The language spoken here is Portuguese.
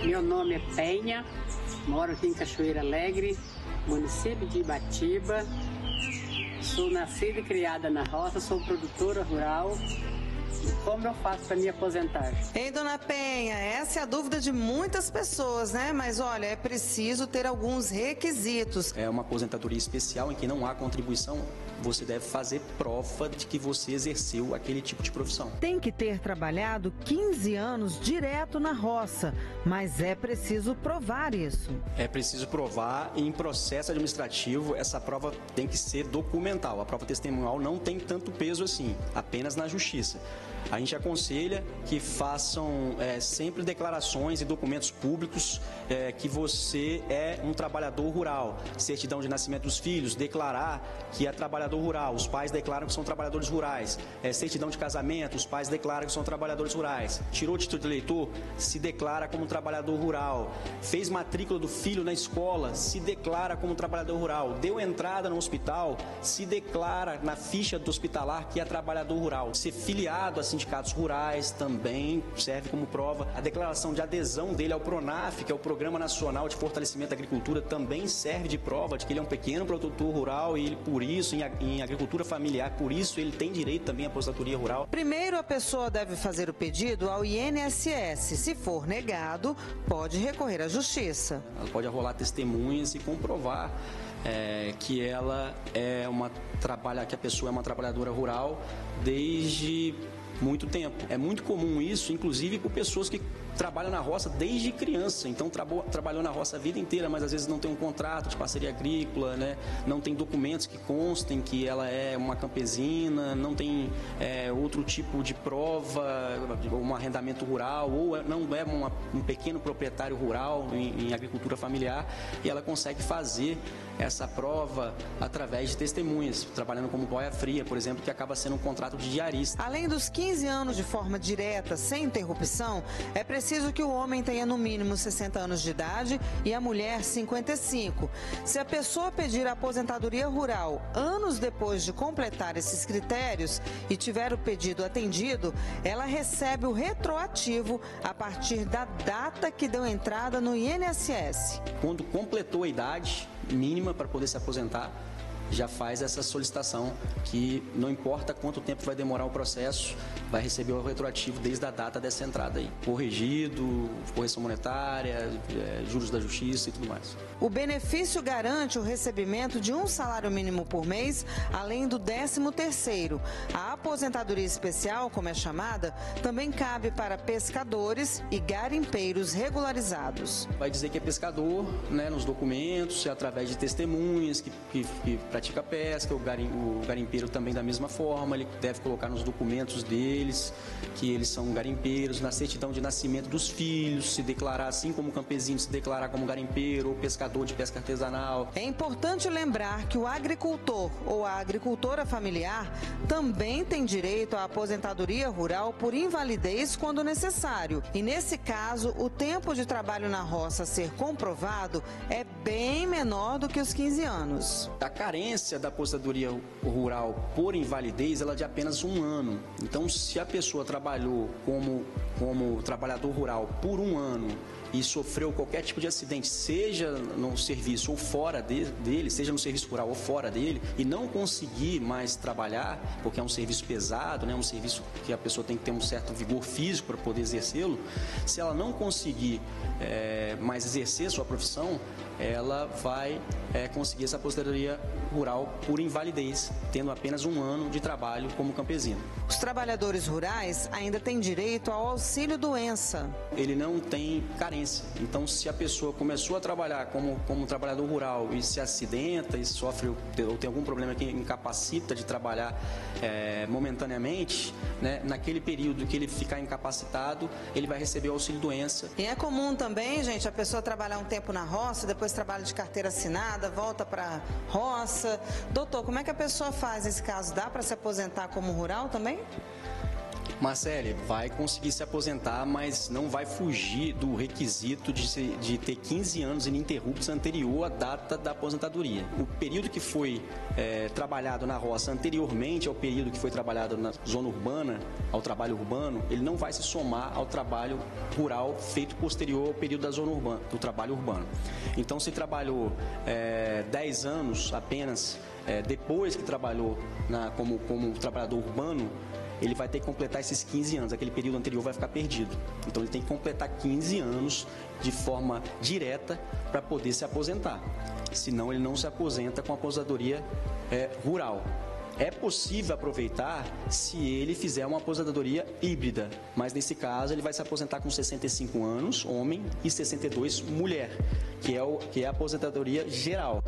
Meu nome é Penha, moro aqui em Cachoeira Alegre, município de Ibatiba. Sou nascida e criada na roça, sou produtora rural. Como eu faço para me aposentar? Ei, dona Penha, essa é a dúvida de muitas pessoas, né? Mas olha, é preciso ter alguns requisitos. É uma aposentadoria especial em que não há contribuição. Você deve fazer prova de que você exerceu aquele tipo de profissão. Tem que ter trabalhado 15 anos direto na roça, mas é preciso provar isso. É preciso provar em processo administrativo, essa prova tem que ser documental. A prova testemunhal não tem tanto peso assim, apenas na justiça. A gente aconselha que façam sempre declarações e documentos públicos que você é um trabalhador rural. Certidão de nascimento dos filhos, declarar que é trabalhador rural, os pais declaram que são trabalhadores rurais. Certidão de casamento, os pais declaram que são trabalhadores rurais. Tirou o título de eleitor, se declara como trabalhador rural. Fez matrícula do filho na escola, se declara como trabalhador rural. Deu entrada no hospital, se declara na ficha do hospitalar que é trabalhador rural. Ser filiado a sindicatos rurais também serve como prova. A declaração de adesão dele ao PRONAF, que é o Programa Nacional de Fortalecimento da Agricultura, também serve de prova de que ele é um pequeno produtor rural e ele, por isso, em agricultura familiar, por isso ele tem direito também à aposentadoria rural. Primeiro, a pessoa deve fazer o pedido ao INSS. Se for negado, pode recorrer à justiça. Ela pode arrolar testemunhas e comprovar que ela que a pessoa é uma trabalhadora rural desde muito tempo. É muito comum isso, inclusive por pessoas que trabalham na roça desde criança, então trabalhou na roça a vida inteira, mas às vezes não tem um contrato de parceria agrícola, né? Não tem documentos que constem que ela é uma campesina, não tem outro tipo de prova, um arrendamento rural, ou não é um pequeno proprietário rural em agricultura familiar, e ela consegue fazer essa prova através de testemunhas, trabalhando como boia fria, por exemplo, que acaba sendo um contrato de diarista. Além dos 15 anos de forma direta, sem interrupção, é preciso que o homem tenha no mínimo 60 anos de idade e a mulher 55. Se a pessoa pedir a aposentadoria rural anos depois de completar esses critérios e tiver o pedido atendido, ela recebe o retroativo a partir da data que deu entrada no INSS. Quando completou a idade mínima para poder se aposentar, já faz essa solicitação que não importa quanto tempo vai demorar o processo, vai receber o retroativo desde a data dessa entrada aí. Corrigido, correção monetária, juros da justiça e tudo mais. O benefício garante o recebimento de um salário mínimo por mês, além do 13º. A aposentadoria especial, como é chamada, também cabe para pescadores e garimpeiros regularizados. Vai dizer que é pescador, né, nos documentos, através de testemunhas que pratica pesca, o garimpeiro também da mesma forma, ele deve colocar nos documentos deles que eles são garimpeiros, na certidão de nascimento dos filhos, se declarar assim como campesino, se declarar como garimpeiro ou pescador de pesca artesanal. É importante lembrar que o agricultor ou a agricultora familiar também tem direito à aposentadoria rural por invalidez quando necessário. E nesse caso, o tempo de trabalho na roça a ser comprovado é bem menor do que os 15 anos. A carência da aposentadoria rural por invalidez, ela é de apenas 1 ano. Então, se a pessoa trabalhou como trabalhador rural por 1 ano e sofreu qualquer tipo de acidente, seja no serviço ou fora dele, seja no serviço rural ou fora dele, e não conseguir mais trabalhar, porque é um serviço pesado, né, um serviço que a pessoa tem que ter um certo vigor físico para poder exercê-lo, se ela não conseguir mais exercer sua profissão, ela vai conseguir essa aposentadoria rural por invalidez, tendo apenas 1 ano de trabalho como campesino. Os trabalhadores rurais ainda têm direito ao auxílio-doença. Ele não tem carência. Então, se a pessoa começou a trabalhar como trabalhador rural e se acidenta e sofre ou tem algum problema que incapacita de trabalhar momentaneamente, né, naquele período que ele ficar incapacitado, ele vai receber o auxílio-doença. E é comum também, gente, a pessoa trabalhar um tempo na roça, depois trabalha de carteira assinada, volta para roça. Doutor, como é que a pessoa faz nesse caso? Dá para se aposentar como rural também? Marcele, vai conseguir se aposentar, mas não vai fugir do requisito de ter 15 anos ininterruptos anterior à data da aposentadoria. O período que foi trabalhado na roça anteriormente ao período que foi trabalhado na zona urbana, ao trabalho urbano, ele não vai se somar ao trabalho rural feito posterior ao período da zona urbana, do trabalho urbano. Então, se trabalhou 10 anos apenas depois que trabalhou como trabalhador urbano, ele vai ter que completar esses 15 anos, aquele período anterior vai ficar perdido. Então ele tem que completar 15 anos de forma direta para poder se aposentar. Senão ele não se aposenta com a aposentadoria rural. É possível aproveitar se ele fizer uma aposentadoria híbrida, mas nesse caso ele vai se aposentar com 65 anos, homem, e 62, mulher, que é a aposentadoria geral.